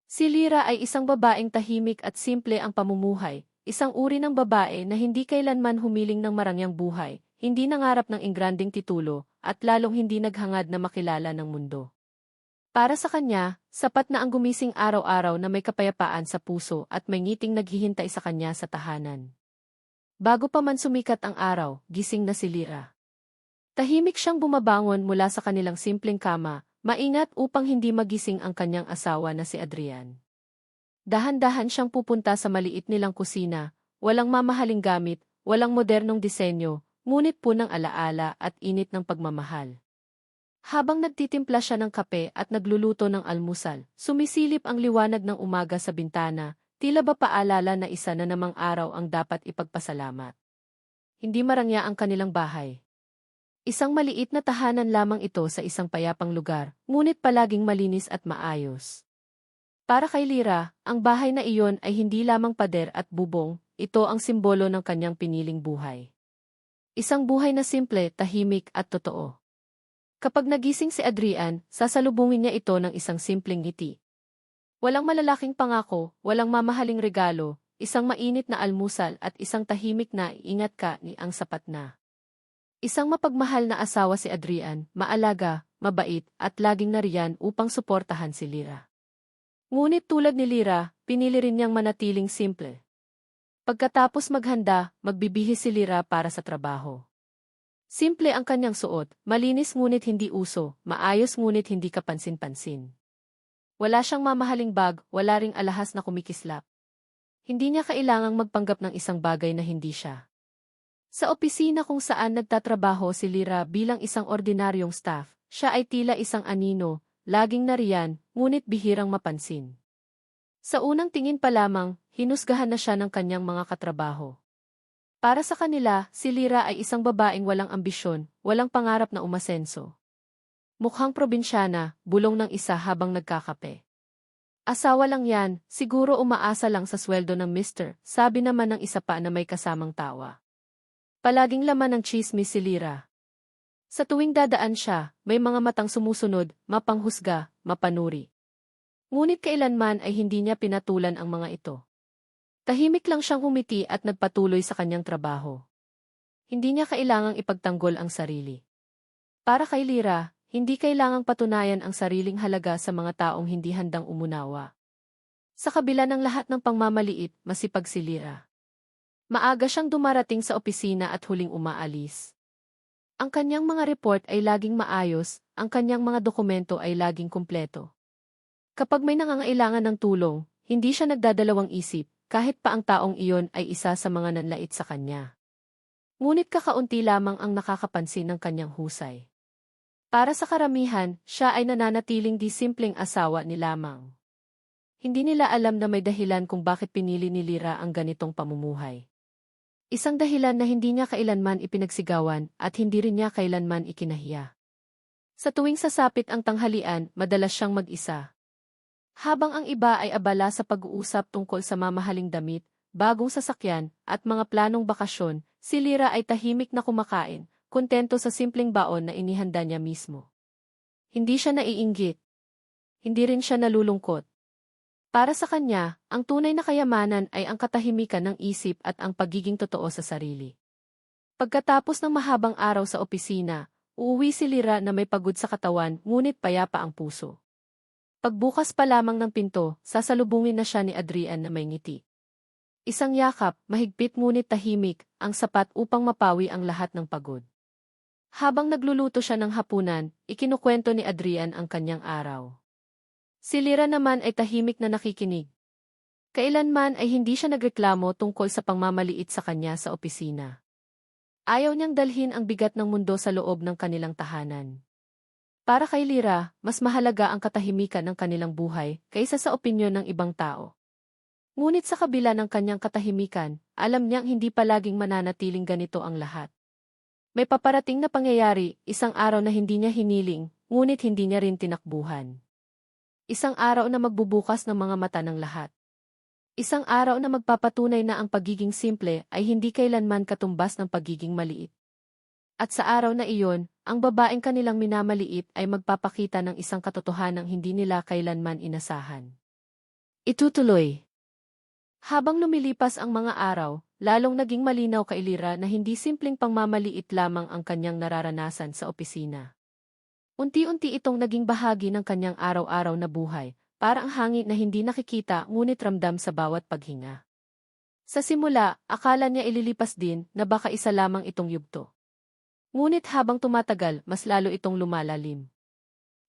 Si Lyra ay isang babaeng tahimik at simple ang pamumuhay, isang uri ng babae na hindi kailanman humiling ng marangyang buhay, hindi nangarap ng ingranding titulo, at lalong hindi naghangad na makilala ng mundo. Para sa kanya, sapat na ang gumising araw-araw na may kapayapaan sa puso at may ngiting naghihintay sa kanya sa tahanan. Bago pa man sumikat ang araw, gising na si Lyra. Tahimik siyang bumabangon mula sa kanilang simpleng kama, maingat upang hindi magising ang kanyang asawa na si Adrian. Dahan-dahan siyang pupunta sa maliit nilang kusina, walang mamahaling gamit, walang modernong disenyo, ngunit punang alaala at init ng pagmamahal. Habang nagtitimpla siya ng kape at nagluluto ng almusal, sumisilip ang liwanag ng umaga sa bintana, tila ba paalala na isa na namang araw ang dapat ipagpasalamat. Hindi marangya ang kanilang bahay. Isang maliit na tahanan lamang ito sa isang payapang lugar, ngunit palaging malinis at maayos. Para kay Lyra, ang bahay na iyon ay hindi lamang pader at bubong, ito ang simbolo ng kanyang piniling buhay. Isang buhay na simple, tahimik at totoo. Kapag nagising si Adrian, sasalubungin niya ito ng isang simpleng ngiti. Walang malalaking pangako, walang mamahaling regalo, isang mainit na almusal at isang tahimik na ingat ka ni ang sapat na. Isang mapagmahal na asawa si Adrian, maalaga, mabait, at laging nariyan upang suportahan si Lyra. Ngunit tulad ni Lyra, pinili rin niyang manatiling simple. Pagkatapos maghanda, magbibihis si Lyra para sa trabaho. Simple ang kanyang suot, malinis ngunit hindi uso, maayos ngunit hindi kapansin-pansin. Wala siyang mamahaling bag, wala ring alahas na kumikislap. Hindi niya kailangang magpanggap ng isang bagay na hindi siya. Sa opisina kung saan nagtatrabaho si Lyra bilang isang ordinaryong staff, siya ay tila isang anino, laging nariyan, ngunit bihirang mapansin. Sa unang tingin pa lamang, hinusgahan na siya ng kanyang mga katrabaho. Para sa kanila, si Lyra ay isang babaeng walang ambisyon, walang pangarap na umasenso. Mukhang probinsyana, bulong ng isa habang nagkakape. Asawa lang yan, siguro umaasa lang sa sweldo ng mister, sabi naman ng isa pa na may kasamang tawa. Palaging laman ng tsismis si Lyra. Sa tuwing dadaan siya, may mga matang sumusunod, mapanghusga, mapanuri. Ngunit kailanman ay hindi niya pinatulan ang mga ito. Tahimik lang siyang humiti at nagpatuloy sa kanyang trabaho. Hindi niya kailangang ipagtanggol ang sarili. Para kay Lyra, hindi kailangang patunayan ang sariling halaga sa mga taong hindi handang umunawa. Sa kabila ng lahat ng pangmamaliit, masipag si Lyra. Maaga siyang dumarating sa opisina at huling umaalis. Ang kanyang mga report ay laging maayos, ang kanyang mga dokumento ay laging kumpleto. Kapag may nangangailangan ng tulong, hindi siya nagdadalawang isip, kahit pa ang taong iyon ay isa sa mga nanlait sa kanya. Ngunit kakaunti lamang ang nakakapansin ng kanyang husay. Para sa karamihan, siya ay nananatiling di simpleng asawa ni lamang. Hindi nila alam na may dahilan kung bakit pinili ni Lyra ang ganitong pamumuhay. Isang dahilan na hindi niya kailanman ipinagsigawan at hindi rin niya kailanman ikinahiya. Sa tuwing sasapit ang tanghalian, madalas siyang mag-isa. Habang ang iba ay abala sa pag-uusap tungkol sa mamahaling damit, bagong sasakyan, at mga planong bakasyon, si Lyra ay tahimik na kumakain, kontento sa simpleng baon na inihanda niya mismo. Hindi siya naiinggit. Hindi rin siya nalulungkot. Para sa kanya, ang tunay na kayamanan ay ang katahimikan ng isip at ang pagiging totoo sa sarili. Pagkatapos ng mahabang araw sa opisina, uuwi si Lyra na may pagod sa katawan ngunit payapa ang puso. Pagbukas pa lamang ng pinto, sasalubungin na siya ni Adrian na may ngiti. Isang yakap, mahigpit ngunit tahimik, ang sapat upang mapawi ang lahat ng pagod. Habang nagluluto siya ng hapunan, ikinukwento ni Adrian ang kanyang araw. Si Lyra naman ay tahimik na nakikinig. Kailanman ay hindi siya nagreklamo tungkol sa pangmamaliit sa kanya sa opisina. Ayaw niyang dalhin ang bigat ng mundo sa loob ng kanilang tahanan. Para kay Lyra, mas mahalaga ang katahimikan ng kanilang buhay kaysa sa opinyon ng ibang tao. Ngunit sa kabila ng kanyang katahimikan, alam niyang hindi palaging mananatiling ganito ang lahat. May paparating na pangyayari, isang araw na hindi niya hiniling, ngunit hindi niya rin tinakbuhan. Isang araw na magbubukas ng mga mata ng lahat. Isang araw na magpapatunay na ang pagiging simple ay hindi kailanman katumbas ng pagiging maliit. At sa araw na iyon, ang babaeng kanilang minamaliit ay magpapakita ng isang katotohanang hindi nila kailanman inasahan. Itutuloy. Habang lumilipas ang mga araw, lalong naging malinaw kay Lira na hindi simpleng pangmamaliit lamang ang kanyang nararanasan sa opisina. Unti-unti itong naging bahagi ng kanyang araw-araw na buhay, parang hangin na hindi nakikita ngunit ramdam sa bawat paghinga. Sa simula, akala niya ililipas din na baka isa lamang itong yugto. Ngunit habang tumatagal, mas lalo itong lumalalim.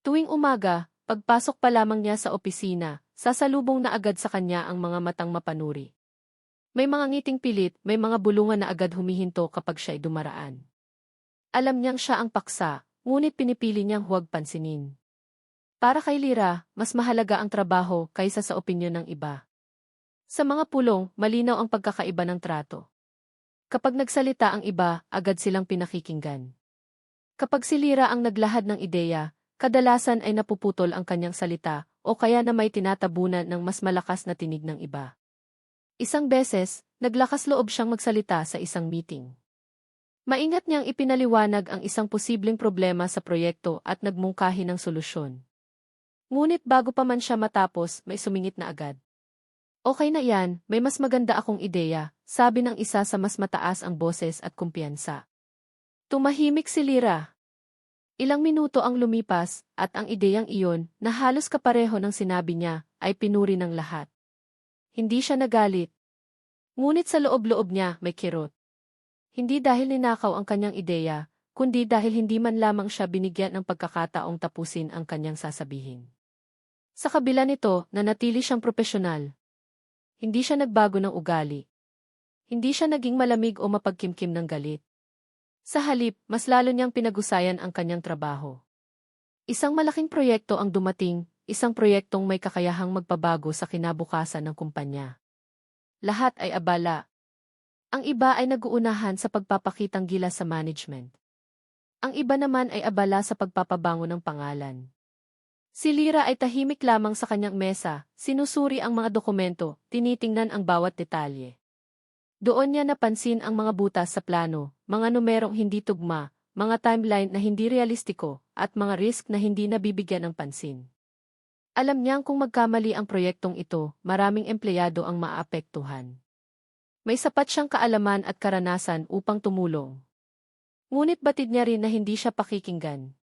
Tuwing umaga, pagpasok pa lamang niya sa opisina, sasalubong na agad sa kanya ang mga matang mapanuri. May mga ngiting pilit, may mga bulungan na agad humihinto kapag siya'y dumaraan. Alam niyang siya ang paksa, ngunit pinipili niyang huwag pansinin. Para kay Lira, mas mahalaga ang trabaho kaysa sa opinyon ng iba. Sa mga pulong, malinaw ang pagkakaiba ng trato. Kapag nagsalita ang iba, agad silang pinakikinggan. Kapag si Lira ang naglahad ng ideya, kadalasan ay napuputol ang kanyang salita o kaya na may tinatabunan ng mas malakas na tinig ng iba. Isang beses, naglakas loob siyang magsalita sa isang meeting. Maingat niyang ipinaliwanag ang isang posibleng problema sa proyekto at nagmungkahi ng solusyon. Ngunit bago pa man siya matapos, may sumingit na agad. Okay na yan, may mas maganda akong ideya, sabi ng isa sa mas mataas ang boses at kumpiyansa. Tumahimik si Lira. Ilang minuto ang lumipas, at ang ideyang iyon, na halos kapareho ng sinabi niya, ay pinuri ng lahat. Hindi siya nagalit. Ngunit sa loob-loob niya, may kirot. Hindi dahil ninakaw ang kanyang ideya, kundi dahil hindi man lamang siya binigyan ng pagkakataong tapusin ang kanyang sasabihin. Sa kabila nito, nanatili siyang propesyonal. Hindi siya nagbago ng ugali. Hindi siya naging malamig o mapagkimkim ng galit. Sa halip, mas lalo niyang pinagusayan ang kanyang trabaho. Isang malaking proyekto ang dumating, isang proyektong may kakayahang magpabago sa kinabukasan ng kumpanya. Lahat ay abala. Ang iba ay naguunahan sa pagpapakitang gilas sa management. Ang iba naman ay abala sa pagpapabango ng pangalan. Si Lira ay tahimik lamang sa kanyang mesa, sinusuri ang mga dokumento, tinitingnan ang bawat detalye. Doon niya napansin ang mga butas sa plano, mga numerong hindi tugma, mga timeline na hindi realistiko, at mga risk na hindi nabibigyan ng pansin. Alam niyang kung magkamali ang proyektong ito, maraming empleyado ang maapektuhan. May sapat siyang kaalaman at karanasan upang tumulong. Ngunit batid niya rin na hindi siya pakikinggan.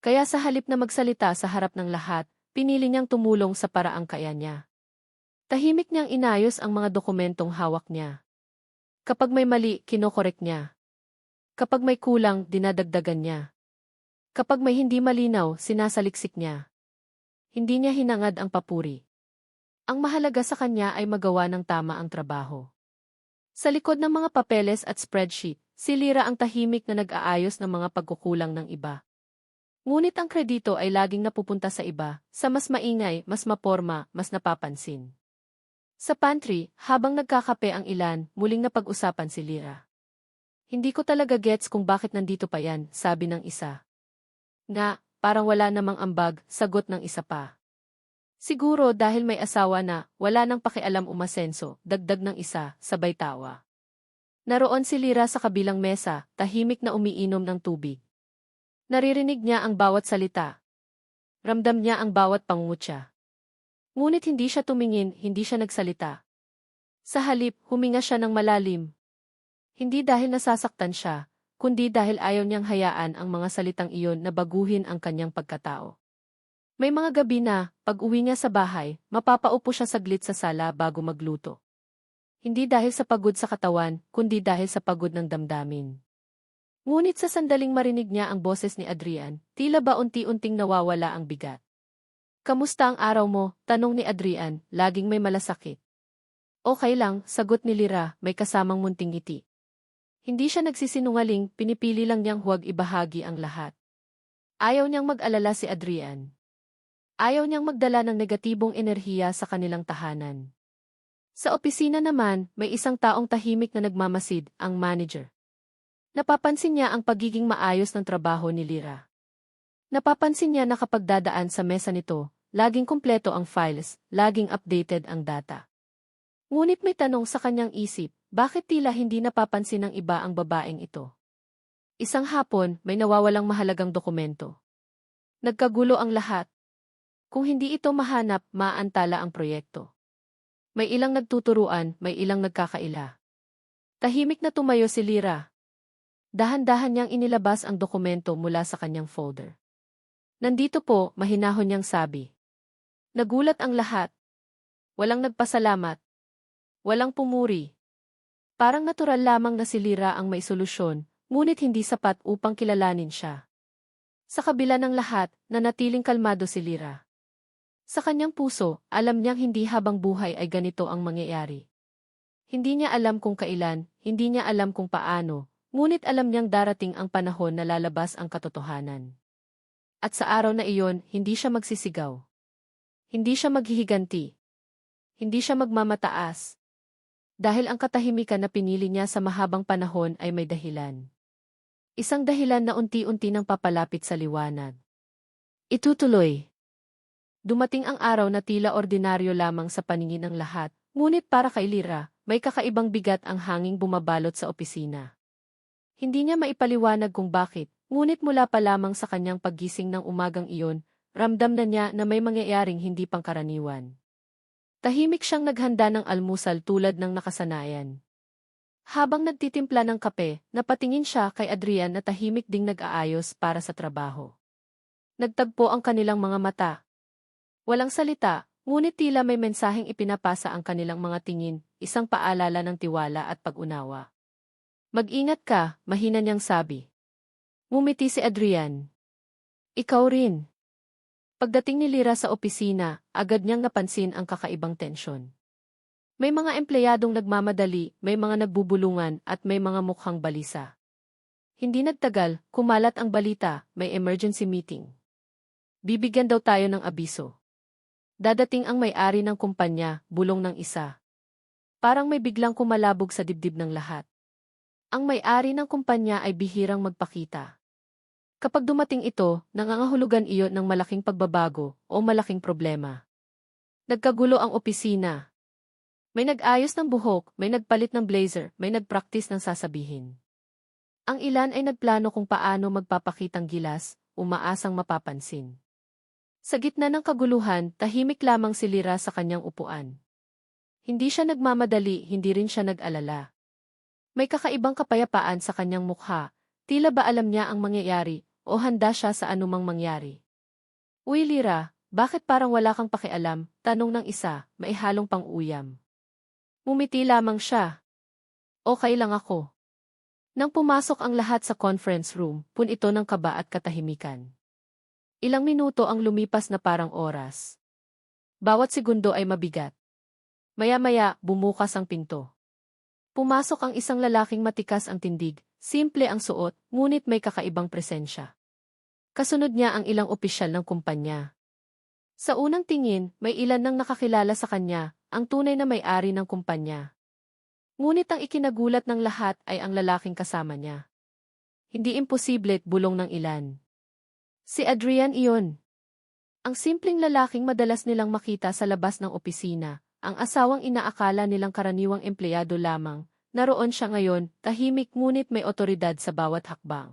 Kaya sa halip na magsalita sa harap ng lahat, pinili niyang tumulong sa paraang kaya niya. Tahimik niyang inayos ang mga dokumentong hawak niya. Kapag may mali, kinokorek niya. Kapag may kulang, dinadagdagan niya. Kapag may hindi malinaw, sinasaliksik niya. Hindi niya hinangad ang papuri. Ang mahalaga sa kanya ay magawa ng tama ang trabaho. Sa likod ng mga papeles at spreadsheet, si Lira ang tahimik na nag-aayos ng mga pagkukulang ng iba. Ngunit ang kredito ay laging napupunta sa iba, sa mas maingay, mas maporma, mas napapansin. Sa pantry, habang nagkakape ang ilan, muling napag-usapan si Lira. Hindi ko talaga gets kung bakit nandito pa yan, sabi ng isa. Nga, parang wala namang ambag, sagot ng isa pa. Siguro dahil may asawa na, wala nang pakialam umasenso, dagdag ng isa, sabay tawa. Naroon si Lira sa kabilang mesa, tahimik na umiinom ng tubig. Naririnig niya ang bawat salita. Ramdam niya ang bawat pangungutya. Ngunit hindi siya tumingin, hindi siya nagsalita. Sa halip, huminga siya ng malalim. Hindi dahil nasasaktan siya, kundi dahil ayaw niyang hayaan ang mga salitang iyon na baguhin ang kanyang pagkatao. May mga gabi na, pag-uwi niya sa bahay, mapapaupo siya saglit sa sala bago magluto. Hindi dahil sa pagod sa katawan, kundi dahil sa pagod ng damdamin. Ngunit sa sandaling marinig niya ang boses ni Adrian, tila ba unti-unting nawawala ang bigat. Kamusta ang araw mo? Tanong ni Adrian, laging may malasakit. Okay lang, sagot ni Lira, may kasamang munting ngiti. Hindi siya nagsisinungaling, pinipili lang niyang huwag ibahagi ang lahat. Ayaw niyang mag-alala si Adrian. Ayaw niyang magdala ng negatibong enerhiya sa kanilang tahanan. Sa opisina naman, may isang taong tahimik na nagmamasid, ang manager. Napapansin niya ang pagiging maayos ng trabaho ni Lira. Napapansin niya na kapag dadaan sa mesa nito, laging kumpleto ang files, laging updated ang data. Ngunit may tanong sa kanyang isip, bakit tila hindi napapansin ng iba ang babaeng ito? Isang hapon, may nawawalang mahalagang dokumento. Nagkagulo ang lahat. Kung hindi ito mahanap, maaantala ang proyekto. May ilang nagtuturuan, may ilang nagkakaila. Tahimik na tumayo si Lyra. Dahan-dahan niyang inilabas ang dokumento mula sa kanyang folder. Nandito po, mahinahon niyang sabi. Nagulat ang lahat. Walang nagpasalamat. Walang pumuri. Parang natural lamang na si Lyra ang may solusyon, ngunit hindi sapat upang kilalanin siya. Sa kabila ng lahat, nanatiling kalmado si Lyra. Sa kanyang puso, alam niyang hindi habang buhay ay ganito ang mangyayari. Hindi niya alam kung kailan, hindi niya alam kung paano, ngunit alam niyang darating ang panahon na lalabas ang katotohanan. At sa araw na iyon, hindi siya magsisigaw. Hindi siya maghihiganti. Hindi siya magmamataas. Dahil ang katahimikan na pinili niya sa mahabang panahon ay may dahilan. Isang dahilan na unti-unti nang papalapit sa liwanag. Itutuloy. Dumating ang araw na tila ordinaryo lamang sa paningin ng lahat, ngunit para kay Lyra, may kakaibang bigat ang hanging bumabalot sa opisina. Hindi niya maipaliwanag kung bakit, ngunit mula pa lamang sa kanyang paggising ng umagang iyon, ramdam na niya na may mangyayaring hindi pangkaraniwan. Tahimik siyang naghanda ng almusal tulad ng nakasanayan. Habang nagtitimpla ng kape, napatingin siya kay Adrian na tahimik ding nag-aayos para sa trabaho. Nagtagpo ang kanilang mga mata. Walang salita, ngunit tila may mensaheng ipinapasa ang kanilang mga tingin, isang paalala ng tiwala at pag-unawa. Mag-ingat ka, mahina niyang sabi. Ngumiti si Adrian. Ikaw rin. Pagdating ni Lyra sa opisina, agad niyang napansin ang kakaibang tensyon. May mga empleyadong nagmamadali, may mga nagbubulungan at may mga mukhang balisa. Hindi nagtagal, kumalat ang balita, may emergency meeting. Bibigyan daw tayo ng abiso. Dadating ang may-ari ng kumpanya, bulong ng isa. Parang may biglang kumalabog sa dibdib ng lahat. Ang may-ari ng kumpanya ay bihirang magpakita. Kapag dumating ito, nangangahulugan iyon ng malaking pagbabago o malaking problema. Nagkagulo ang opisina. May nag-ayos ng buhok, may nagpalit ng blazer, may nag-practice ng sasabihin. Ang ilan ay nagplano kung paano magpapakitang gilas, umaasang mapapansin. Sa gitna ng kaguluhan, tahimik lamang si Lyra sa kanyang upuan. Hindi siya nagmamadali, hindi rin siya nag-alala. May kakaibang kapayapaan sa kanyang mukha, tila ba alam niya ang mangyayari, o handa siya sa anumang mangyari. Uy Lyra, bakit parang wala kang pakialam? Tanong ng isa, maihalong pang-uyam. Ngumiti lamang siya. Okay lang ako. Nang pumasok ang lahat sa conference room, pun ito ng kaba at katahimikan. Ilang minuto ang lumipas na parang oras. Bawat segundo ay mabigat. Maya-maya, bumukas ang pinto. Pumasok ang isang lalaking matikas ang tindig, simple ang suot, ngunit may kakaibang presensya. Kasunod niya ang ilang opisyal ng kumpanya. Sa unang tingin, may ilan nang nakakilala sa kanya, ang tunay na may-ari ng kumpanya. Ngunit ang ikinagulat ng lahat ay ang lalaking kasama niya. Hindi imposible, bulong ng ilan. Si Adrian iyon. Ang simpleng lalaking madalas nilang makita sa labas ng opisina, ang asawang inaakala nilang karaniwang empleyado lamang, naroon siya ngayon, tahimik ngunit may otoridad sa bawat hakbang.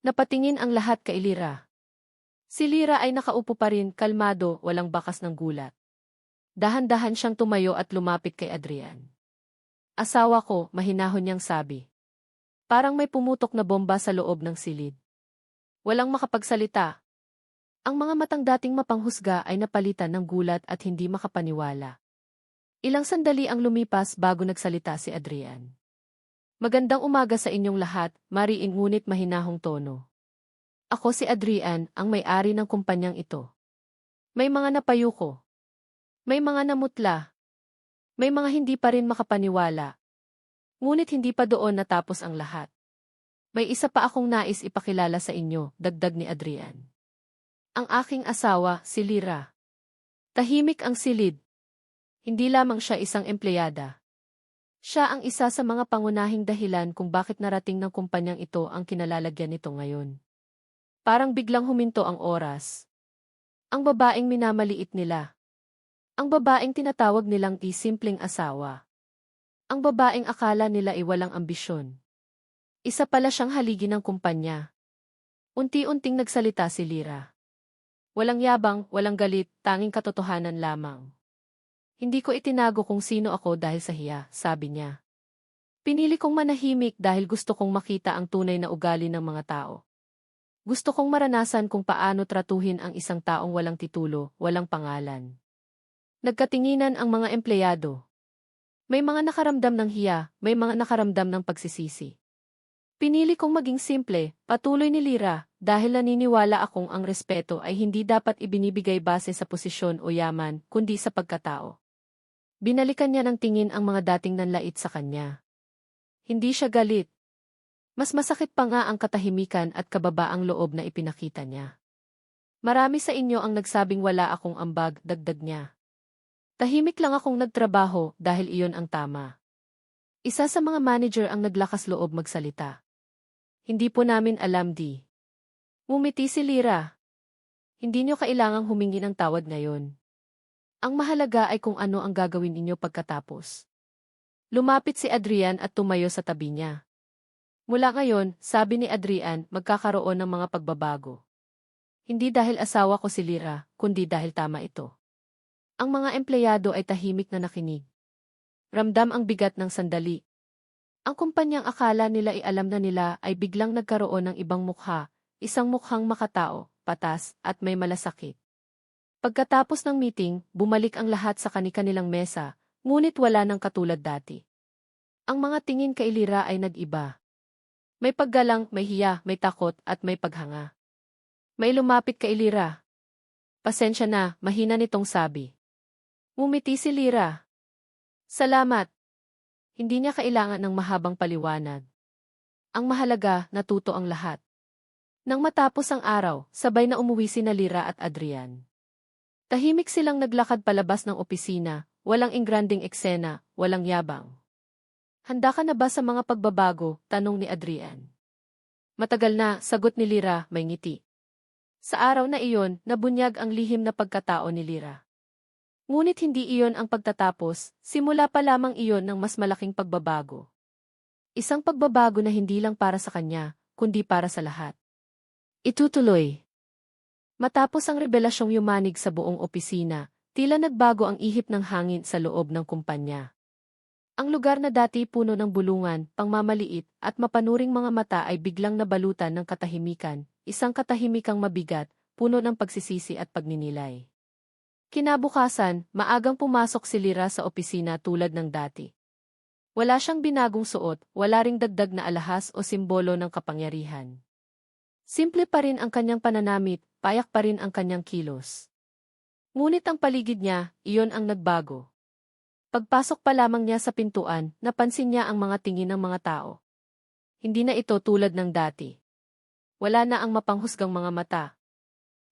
Napatingin ang lahat kay Lyra. Si Lyra ay nakaupo pa rin, kalmado, walang bakas ng gulat. Dahan-dahan siyang tumayo at lumapit kay Adrian. Asawa ko, mahinahon niyang sabi. Parang may pumutok na bomba sa loob ng silid. Walang makapagsalita. Ang mga matang dating mapanghusga ay napalitan ng gulat at hindi makapaniwala. Ilang sandali ang lumipas bago nagsalita si Adrian. Magandang umaga sa inyong lahat, mariin ngunit mahinahong tono. Ako si Adrian, ang may-ari ng kumpanyang ito. May mga napayuko. May mga namutla. May mga hindi pa rin makapaniwala. Ngunit hindi pa doon natapos ang lahat. May isa pa akong nais ipakilala sa inyo, dagdag ni Adrian. Ang aking asawa, si Lyra. Tahimik ang silid. Hindi lamang siya isang empleyada. Siya ang isa sa mga pangunahing dahilan kung bakit narating ng kumpanyang ito ang kinalalagyan nito ngayon. Parang biglang huminto ang oras. Ang babaeng minamaliit nila. Ang babaeng tinatawag nilang simpleng asawa. Ang babaeng akala nila ay walang ambisyon. Isa pala siyang haligi ng kumpanya. Unti-unting nagsalita si Lyra. Walang yabang, walang galit, tanging katotohanan lamang. Hindi ko itinago kung sino ako dahil sa hiya, sabi niya. Pinili kong manahimik dahil gusto kong makita ang tunay na ugali ng mga tao. Gusto kong maranasan kung paano tratuhin ang isang taong walang titulo, walang pangalan. Nagkatinginan ang mga empleyado. May mga nakaramdam ng hiya, may mga nakaramdam ng pagsisisi. Pinili kong maging simple, patuloy ni Lyra, dahil naniniwala akong ang respeto ay hindi dapat ibinibigay base sa posisyon o yaman, kundi sa pagkatao. Binalikan niya ng tingin ang mga dating nanlait sa kanya. Hindi siya galit. Mas masakit pa nga ang katahimikan at kababaang loob na ipinakita niya. Marami sa inyo ang nagsabing wala akong ambag, dagdag niya. Tahimik lang akong nagtrabaho dahil iyon ang tama. Isa sa mga manager ang naglakas loob magsalita. Hindi po namin alam di. Ngumiti si Lyra. Hindi niyo kailangang humingi ng tawad ngayon. Ang mahalaga ay kung ano ang gagawin ninyo pagkatapos. Lumapit si Adrian at tumayo sa tabi niya. Mula ngayon, sabi ni Adrian, magkakaroon ng mga pagbabago. Hindi dahil asawa ko si Lyra, kundi dahil tama ito. Ang mga empleyado ay tahimik na nakinig. Ramdam ang bigat ng sandali. Ang kumpanyang akala nila alam na nila ay biglang nagkaroon ng ibang mukha, isang mukhang makatao, patas, at may malasakit. Pagkatapos ng meeting, bumalik ang lahat sa kani-kanilang mesa, ngunit wala nang katulad dati. Ang mga tingin kay Lyra ay nag-iba. May paggalang, may hiya, may takot, at may paghanga. May lumapit kay Lyra. Pasensya na, mahina nitong sabi. Ngumiti si Lyra. Salamat. Hindi niya kailangan ng mahabang paliwanag. Ang mahalaga, natuto ang lahat. Nang matapos ang araw, sabay na umuwi sina Lyra at Adrian. Tahimik silang naglakad palabas ng opisina, walang ingranding eksena, walang yabang. Handa ka na ba sa mga pagbabago? Tanong ni Adrian. Matagal na, sagot ni Lyra, may ngiti. Sa araw na iyon, nabunyag ang lihim na pagkatao ni Lyra. Ngunit hindi iyon ang pagtatapos, simula pa lamang iyon ng mas malaking pagbabago. Isang pagbabago na hindi lang para sa kanya, kundi para sa lahat. Itutuloy. Matapos ang rebelasyong yumanig sa buong opisina, tila nagbago ang ihip ng hangin sa loob ng kumpanya. Ang lugar na dati puno ng bulungan, pangmamaliit, at mapanuring mga mata ay biglang nabalutan ng katahimikan, isang katahimikang mabigat, puno ng pagsisisi at pagninilay. Kinabukasan, maagang pumasok si Lyra sa opisina tulad ng dati. Wala siyang binagong suot, wala ring dagdag na alahas o simbolo ng kapangyarihan. Simple pa rin ang kanyang pananamit, payak pa rin ang kanyang kilos. Ngunit ang paligid niya, iyon ang nagbago. Pagpasok pa lamang niya sa pintuan, napansin niya ang mga tingin ng mga tao. Hindi na ito tulad ng dati. Wala na ang mapanghusgang mga mata.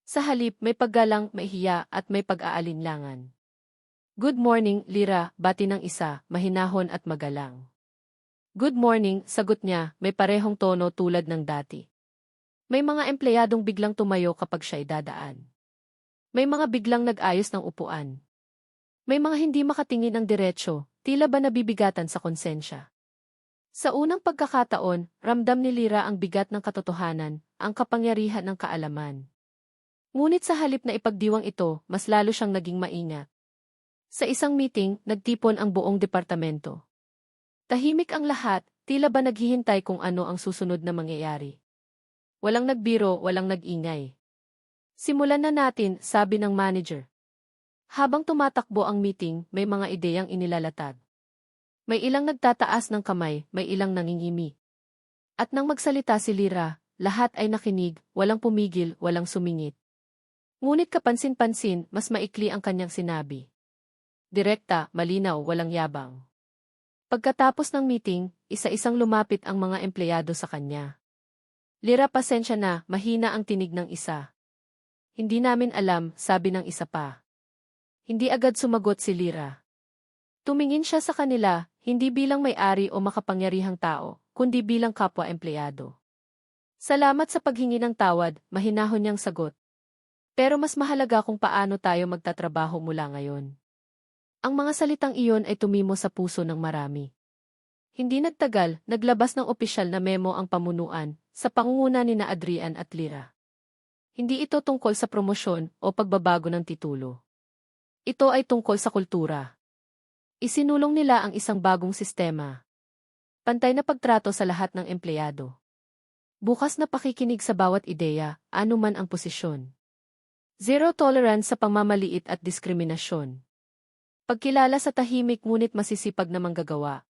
Sa halip, may paggalang, may hiya, at may pag-aalinlangan. Good morning, Lyra, bati ng isa, mahinahon at magalang. Good morning, sagot niya, may parehong tono tulad ng dati. May mga empleyadong biglang tumayo kapag siya idadaan. May mga biglang nag-ayos ng upuan. May mga hindi makatingin ng diretsyo, tila ba nabibigatan sa konsensya. Sa unang pagkakataon, ramdam ni Lyra ang bigat ng katotohanan, ang kapangyarihan ng kaalaman. Ngunit sa halip na ipagdiwang ito, mas lalo siyang naging maingat. Sa isang meeting, nagtipon ang buong departamento. Tahimik ang lahat, tila ba naghihintay kung ano ang susunod na mangyayari. Walang nagbiro, walang nag-ingay. Simulan na natin, sabi ng manager. Habang tumatakbo ang meeting, may mga ideyang inilalatag. May ilang nagtataas ng kamay, may ilang nangingimi. At nang magsalita si Lyra, lahat ay nakinig, walang pumigil, walang sumingit. Ngunit kapansin-pansin, mas maikli ang kanyang sinabi. Direkta, malinaw, walang yabang. Pagkatapos ng meeting, isa-isang lumapit ang mga empleyado sa kanya. Lyra, pasensya na, mahina ang tinig ng isa. Hindi namin alam, sabi ng isa pa. Hindi agad sumagot si Lyra. Tumingin siya sa kanila, hindi bilang may-ari o makapangyarihang tao, kundi bilang kapwa-empleyado. Salamat sa paghingi ng tawad, mahinahon niyang sagot. Pero mas mahalaga kung paano tayo magtatrabaho mula ngayon. Ang mga salitang iyon ay tumimo sa puso ng marami. Hindi nagtagal, naglabas ng opisyal na memo ang pamunuan, sa pangunguna ni na Adrian at Lyra. Hindi ito tungkol sa promosyon o pagbabago ng titulo. Ito ay tungkol sa kultura. Isinulong nila ang isang bagong sistema. Pantay na pagtrato sa lahat ng empleyado. Bukas na pakikinig sa bawat ideya, anuman ang posisyon. Zero tolerance sa pangmamaliit at diskriminasyon. Pagkilala sa tahimik ngunit masisipag na manggagawa.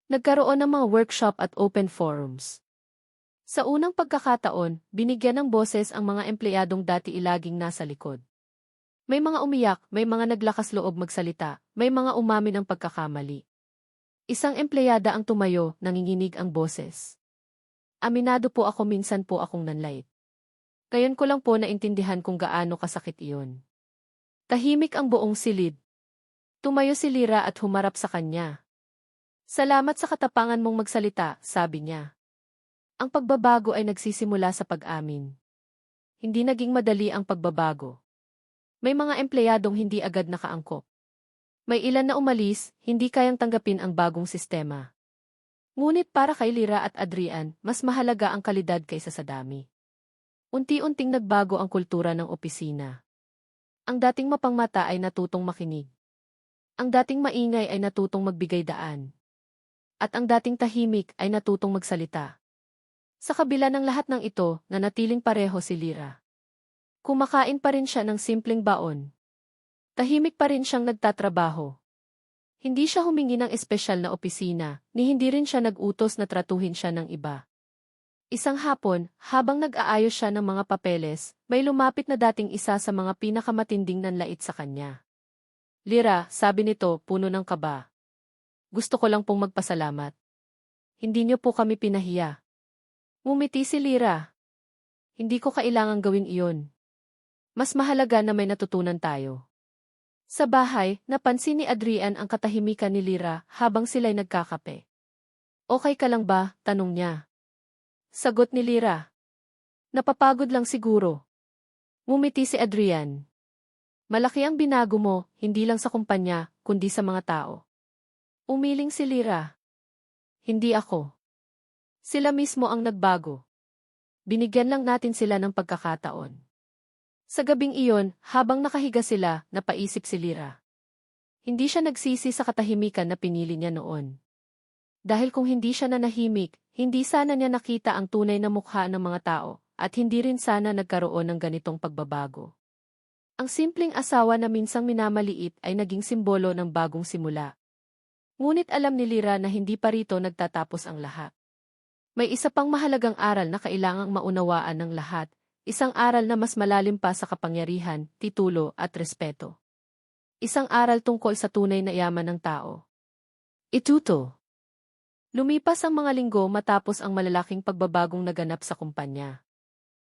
Nagkaroon ng mga workshop at open forums. Sa unang pagkakataon, binigyan ng boses ang mga empleyadong dati ilaging nasa likod. May mga umiyak, may mga naglakas loob magsalita, may mga umamin ng pagkakamali. Isang empleyada ang tumayo, nanginginig ang boses. Aminado po ako, minsan po akong nanlait. Ngayon ko lang po naintindihan kung gaano kasakit iyon. Tahimik ang buong silid. Tumayo si Lyra at humarap sa kanya. Salamat sa katapangan mong magsalita, sabi niya. Ang pagbabago ay nagsisimula sa pag-amin. Hindi naging madali ang pagbabago. May mga empleyadong hindi agad nakaangkop. May ilan na umalis, hindi kayang tanggapin ang bagong sistema. Ngunit para kay Lyra at Adrian, mas mahalaga ang kalidad kaysa sa dami. Unti-unting nagbago ang kultura ng opisina. Ang dating mapangmata ay natutong makinig. Ang dating maingay ay natutong magbigay daan. At ang dating tahimik ay natutong magsalita. Sa kabila ng lahat ng ito, nanatiling pareho si Lyra. Kumakain pa rin siya ng simpleng baon. Tahimik pa rin siyang nagtatrabaho. Hindi siya humingi ng espesyal na opisina, ni hindi rin siya nag-utos na tratuhin siya ng iba. Isang hapon, habang nag-aayos siya ng mga papeles, may lumapit na dating isa sa mga pinakamatinding nanlait sa kanya. Lyra, sabi nito, puno ng kaba. Gusto ko lang pong magpasalamat. Hindi niyo po kami pinahiya. Ngumiti si Lyra. Hindi ko kailangang gawin iyon. Mas mahalaga na may natutunan tayo. Sa bahay, napansin ni Adrian ang katahimikan ni Lyra habang sila'y nagkakape. Okay ka lang ba? Tanong niya. Sagot ni Lyra. Napapagod lang siguro. Ngumiti si Adrian. Malaki ang binago mo, hindi lang sa kumpanya, kundi sa mga tao. Umiling si Lyra. Hindi ako. Sila mismo ang nagbago. Binigyan lang natin sila ng pagkakataon. Sa gabing iyon, habang nakahiga sila, napaisip si Lyra. Hindi siya nagsisi sa katahimikan na pinili niya noon. Dahil kung hindi siya nanahimik, hindi sana niya nakita ang tunay na mukha ng mga tao, at hindi rin sana nagkaroon ng ganitong pagbabago. Ang simpleng asawa na minsang minamaliit ay naging simbolo ng bagong simula. Ngunit alam ni Lyra na hindi pa rito nagtatapos ang lahat. May isa pang mahalagang aral na kailangang maunawaan ng lahat, isang aral na mas malalim pa sa kapangyarihan, titulo at respeto. Isang aral tungkol sa tunay na yaman ng tao. Ituto. Lumipas ang mga linggo matapos ang malalaking pagbabagong naganap sa kumpanya.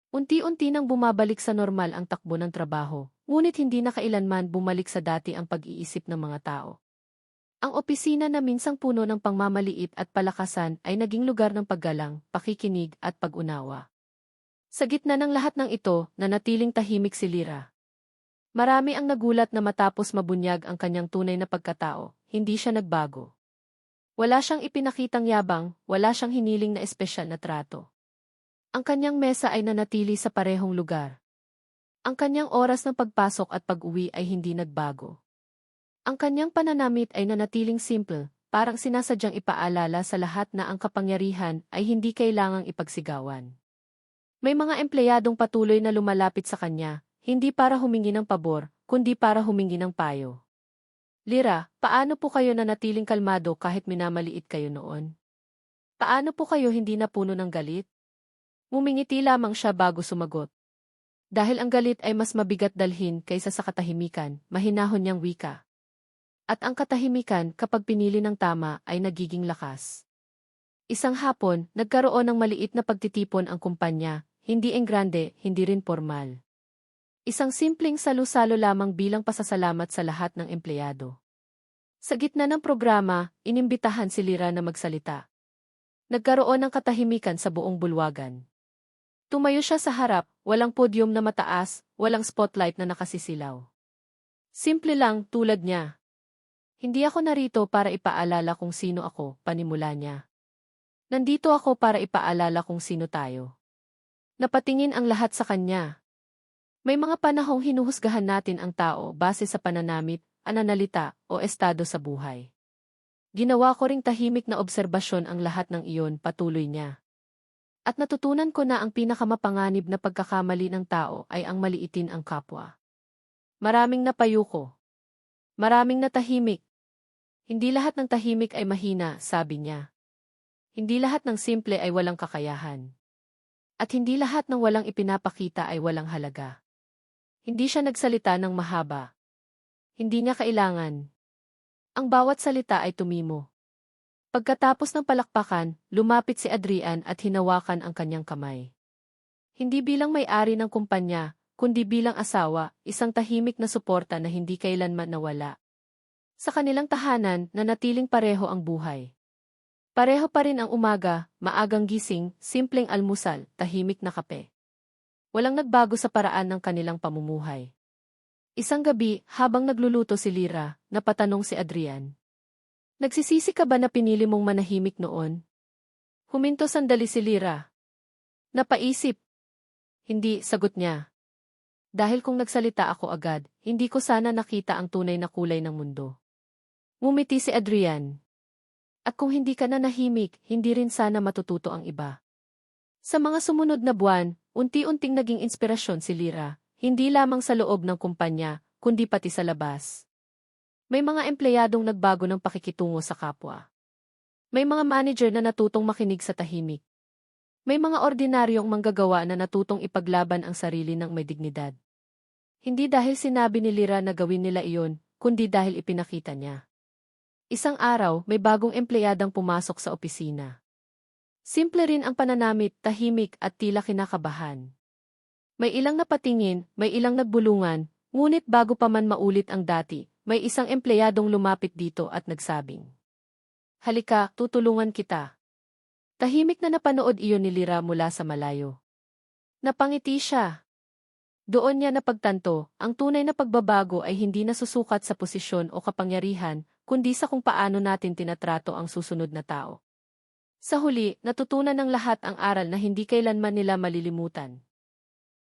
Unti-unti nang bumabalik sa normal ang takbo ng trabaho, ngunit hindi na kailanman bumalik sa dati ang pag-iisip ng mga tao. Ang opisina na minsang puno ng pangmamaliit at palakasan ay naging lugar ng paggalang, pakikinig at pag-unawa. Sa gitna ng lahat ng ito, nanatiling tahimik si Lyra. Marami ang nagulat na matapos mabunyag ang kanyang tunay na pagkatao, hindi siya nagbago. Wala siyang ipinakitang yabang, wala siyang hiniling na espesyal na trato. Ang kanyang mesa ay nanatili sa parehong lugar. Ang kanyang oras ng pagpasok at pag-uwi ay hindi nagbago. Ang kanyang pananamit ay nanatiling simple, parang sinasadyang ipaalala sa lahat na ang kapangyarihan ay hindi kailangang ipagsigawan. May mga empleyadong patuloy na lumalapit sa kanya, hindi para humingi ng pabor, kundi para humingi ng payo. Lyra, paano po kayo nanatiling kalmado kahit minamaliit kayo noon? Paano po kayo hindi napuno ng galit? Ngumingiti lamang siya bago sumagot. Dahil ang galit ay mas mabigat dalhin kaysa sa katahimikan, mahinahon niyang wika. At ang katahimikan kapag pinili ng tama ay nagiging lakas. Isang hapon, nagkaroon ng maliit na pagtitipon ang kumpanya, hindi engrande, hindi rin formal. Isang simpleng salu-salo lamang bilang pasasalamat sa lahat ng empleyado. Sa gitna ng programa, inimbitahan si Lyra na magsalita. Nagkaroon ng katahimikan sa buong bulwagan. Tumayo siya sa harap, walang podium na mataas, walang spotlight na nakasisilaw. Simple lang, tulad niya. Hindi ako narito para ipaalala kung sino ako, panimula niya. Nandito ako para ipaalala kung sino tayo. Napatingin ang lahat sa kanya. May mga panahong hinuhusgahan natin ang tao base sa pananamit, ananalita, o estado sa buhay. Ginawa ko ring tahimik na obserbasyon ang lahat ng iyon, patuloy niya. At natutunan ko na ang pinakamapanganib na pagkakamali ng tao ay ang maliitin ang kapwa. Maraming napayuko. Maraming natahimik. Hindi lahat ng tahimik ay mahina, sabi niya. Hindi lahat ng simple ay walang kakayahan. At hindi lahat ng walang ipinapakita ay walang halaga. Hindi siya nagsalita ng mahaba. Hindi niya kailangan. Ang bawat salita ay tumimo. Pagkatapos ng palakpakan, lumapit si Adrian at hinawakan ang kanyang kamay. Hindi bilang may-ari ng kumpanya, kundi bilang asawa, isang tahimik na suporta na hindi kailanman nawala. Sa kanilang tahanan, nanatiling pareho ang buhay. Pareho pa rin ang umaga, maagang gising, simpleng almusal, tahimik na kape. Walang nagbago sa paraan ng kanilang pamumuhay. Isang gabi, habang nagluluto si Lyra, napatanong si Adrian. Nagsisisi ka ba na pinili mong manahimik noon? Huminto sandali si Lyra. Napaisip. Hindi, sagot niya. Dahil kung nagsalita ako agad, hindi ko sana nakita ang tunay na kulay ng mundo. Ngumiti si Adrian. At kung hindi ka na nahimik, hindi rin sana matututo ang iba. Sa mga sumunod na buwan, unti-unting naging inspirasyon si Lyra, hindi lamang sa loob ng kumpanya, kundi pati sa labas. May mga empleyadong nagbago ng pakikitungo sa kapwa. May mga manager na natutong makinig sa tahimik. May mga ordinaryong manggagawa na natutong ipaglaban ang sarili ng may dignidad. Hindi dahil sinabi ni Lyra na gawin nila iyon, kundi dahil ipinakita niya. Isang araw, may bagong empleyadang pumasok sa opisina. Simple rin ang pananamit, tahimik at tila kinakabahan. May ilang napatingin, may ilang nagbulungan, ngunit bago pa man maulit ang dati, may isang empleyadong lumapit dito at nagsabing, "Halika, tutulungan kita." Tahimik na napanood iyon ni Lyra mula sa malayo. Napangiti siya. Doon niya napagtanto, ang tunay na pagbabago ay hindi nasusukat sa posisyon o kapangyarihan, kundi sa kung paano natin tinatrato ang susunod na tao. Sa huli, natutunan ng lahat ang aral na hindi kailanman nila malilimutan.